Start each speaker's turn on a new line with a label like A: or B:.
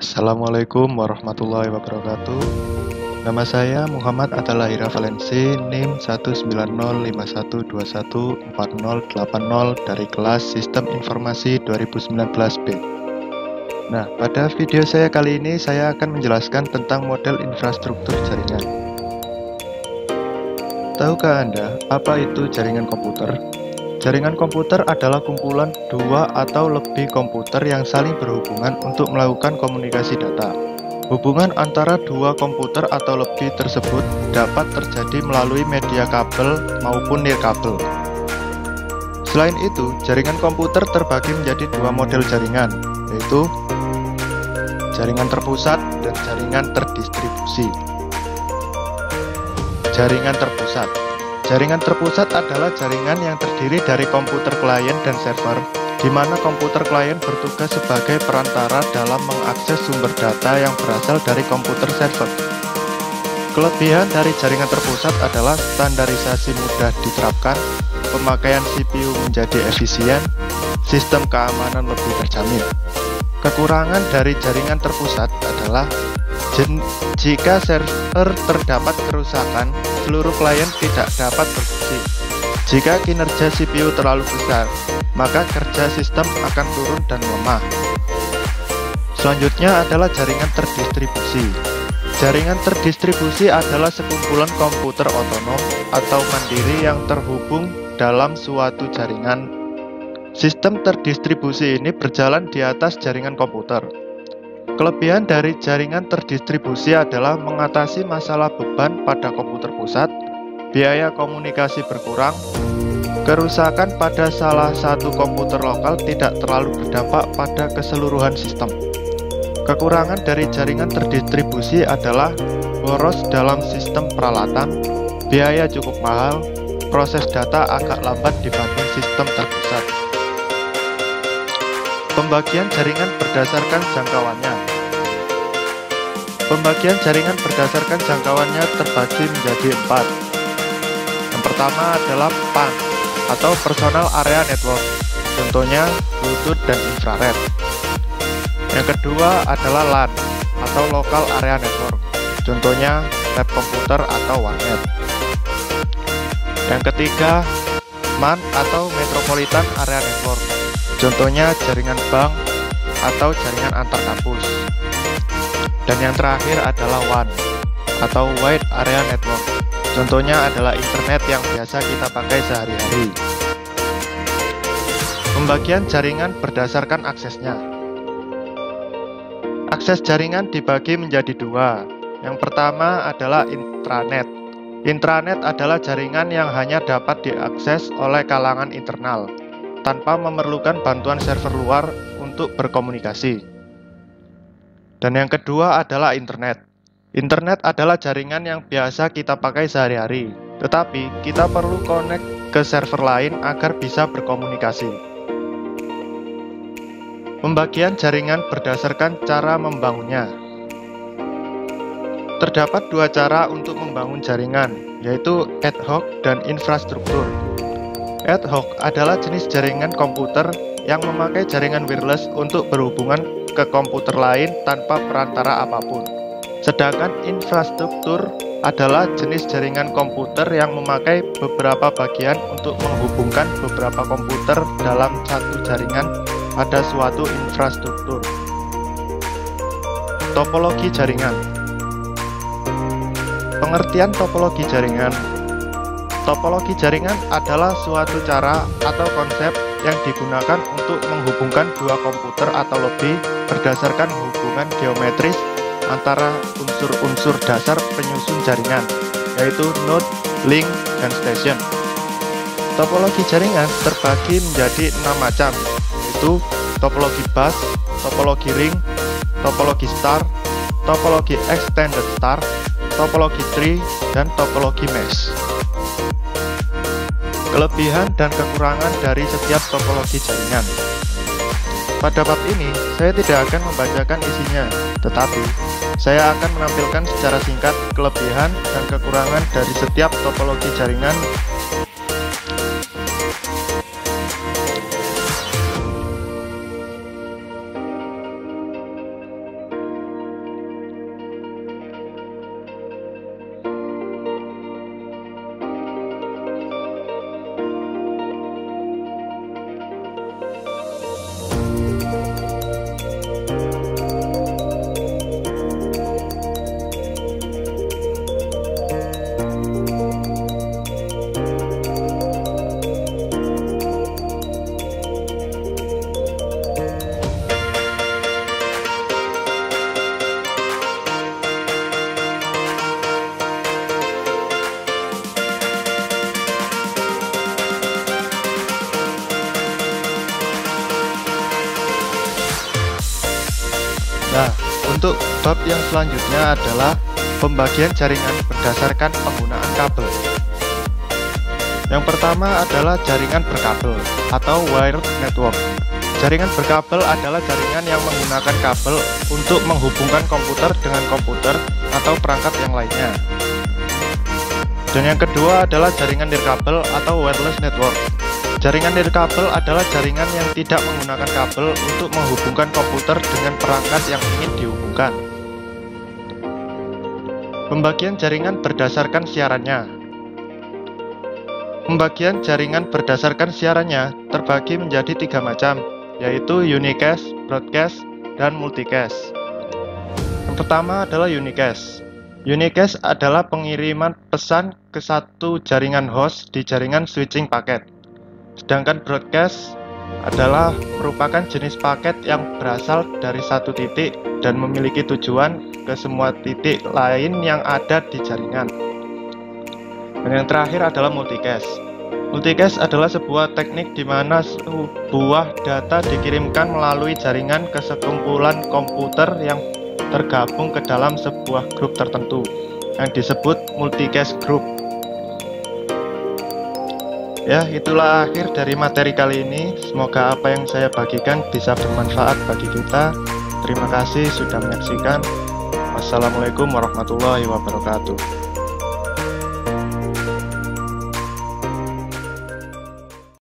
A: Assalamualaikum warahmatullahi wabarakatuh. Nama saya Muhammad Atalahira Valensi, NIM 19051214080 dari kelas Sistem Informasi 2019B. Nah, pada video saya kali ini saya akan menjelaskan tentang model infrastruktur jaringan. Tahukah Anda apa itu jaringan komputer? Jaringan komputer adalah kumpulan dua atau lebih komputer yang saling berhubungan untuk melakukan komunikasi data. Hubungan antara dua komputer atau lebih tersebut dapat terjadi melalui media kabel maupun nirkabel. Selain itu, jaringan komputer terbagi menjadi dua model jaringan, yaitu jaringan terpusat dan jaringan terdistribusi. Jaringan terpusat. Jaringan terpusat adalah jaringan yang terdiri dari komputer klien dan server, di mana komputer klien bertugas sebagai perantara dalam mengakses sumber data yang berasal dari komputer server. Kelebihan dari jaringan terpusat adalah standarisasi mudah diterapkan, pemakaian CPU menjadi efisien, sistem keamanan lebih terjamin. Kekurangan dari jaringan terpusat adalah jika server terdapat kerusakan, seluruh klien tidak dapat berfungsi. Jika kinerja CPU terlalu besar, maka kerja sistem akan turun dan melemah. Selanjutnya adalah jaringan terdistribusi. Jaringan terdistribusi adalah sekumpulan komputer otonom atau mandiri yang terhubung dalam suatu jaringan. Sistem terdistribusi ini berjalan di atas jaringan komputer. Kelebihan dari jaringan terdistribusi adalah mengatasi masalah beban pada komputer pusat, biaya komunikasi berkurang, kerusakan pada salah satu komputer lokal tidak terlalu berdampak pada keseluruhan sistem. Kekurangan dari jaringan terdistribusi adalah boros dalam sistem peralatan, biaya cukup mahal, proses data agak lambat dibanding sistem terpusat. Pembagian jaringan berdasarkan jangkauannya. Pembagian jaringan berdasarkan jangkauannya terbagi menjadi 4. Yang pertama adalah PAN atau Personal Area Network, contohnya Bluetooth dan infrared. Yang kedua adalah LAN atau Local Area Network, contohnya lab komputer atau warnet. Yang ketiga, MAN atau Metropolitan Area Network, contohnya jaringan bank atau jaringan antar kampus. Dan yang terakhir adalah WAN atau Wide Area Network, contohnya adalah internet yang biasa kita pakai sehari-hari. Pembagian jaringan berdasarkan aksesnya. Akses jaringan dibagi menjadi dua. Yang pertama adalah intranet. Intranet adalah jaringan yang hanya dapat diakses oleh kalangan internal, tanpa memerlukan bantuan server luar untuk berkomunikasi. Dan yang kedua adalah internet. Internet adalah jaringan yang biasa kita pakai sehari-hari, tetapi kita perlu connect ke server lain agar bisa berkomunikasi. Pembagian jaringan berdasarkan cara membangunnya. Terdapat dua cara untuk membangun jaringan, yaitu ad hoc dan infrastruktur. Ad hoc adalah jenis jaringan komputer yang memakai jaringan wireless untuk berhubungan ke komputer lain tanpa perantara apapun. Sedangkan infrastruktur adalah jenis jaringan komputer yang memakai beberapa bagian untuk menghubungkan beberapa komputer dalam satu jaringan pada suatu infrastruktur. Topologi jaringan. Pengertian topologi jaringan. Topologi jaringan adalah suatu cara atau konsep yang digunakan untuk menghubungkan dua komputer atau lebih berdasarkan hubungan geometris antara unsur-unsur dasar penyusun jaringan, yaitu node, link, dan station. Topologi jaringan terbagi menjadi 6 macam, yaitu topologi bus, topologi ring, topologi star, topologi extended star, topologi tree, dan topologi mesh. Kelebihan dan kekurangan dari setiap topologi jaringan. Pada bab ini, saya tidak akan membacakan isinya, tetapi saya akan menampilkan secara singkat kelebihan dan kekurangan dari setiap topologi jaringan. Nah, untuk bab yang selanjutnya adalah pembagian jaringan berdasarkan penggunaan kabel. Yang pertama adalah jaringan berkabel atau wired network. Jaringan berkabel adalah jaringan yang menggunakan kabel untuk menghubungkan komputer dengan komputer atau perangkat yang lainnya. Dan yang kedua adalah jaringan nirkabel atau wireless network. Jaringan nirkabel adalah jaringan yang tidak menggunakan kabel untuk menghubungkan komputer dengan perangkat yang ingin dihubungkan. Pembagian jaringan berdasarkan siarannya. Pembagian jaringan berdasarkan siarannya terbagi menjadi 3 macam, yaitu unicast, broadcast, dan multicast. Yang pertama adalah unicast. Unicast adalah pengiriman pesan ke satu jaringan host di jaringan switching paket. Sedangkan broadcast adalah merupakan jenis paket yang berasal dari satu titik dan memiliki tujuan ke semua titik lain yang ada di jaringan. Dan yang terakhir adalah multicast. Multicast adalah sebuah teknik di mana sebuah data dikirimkan melalui jaringan ke sekumpulan komputer yang tergabung ke dalam sebuah grup tertentu yang disebut multicast group. Ya, itulah akhir dari materi kali ini. Semoga apa yang saya bagikan bisa bermanfaat bagi kita. Terima kasih sudah menyaksikan. Wassalamualaikum warahmatullahi wabarakatuh.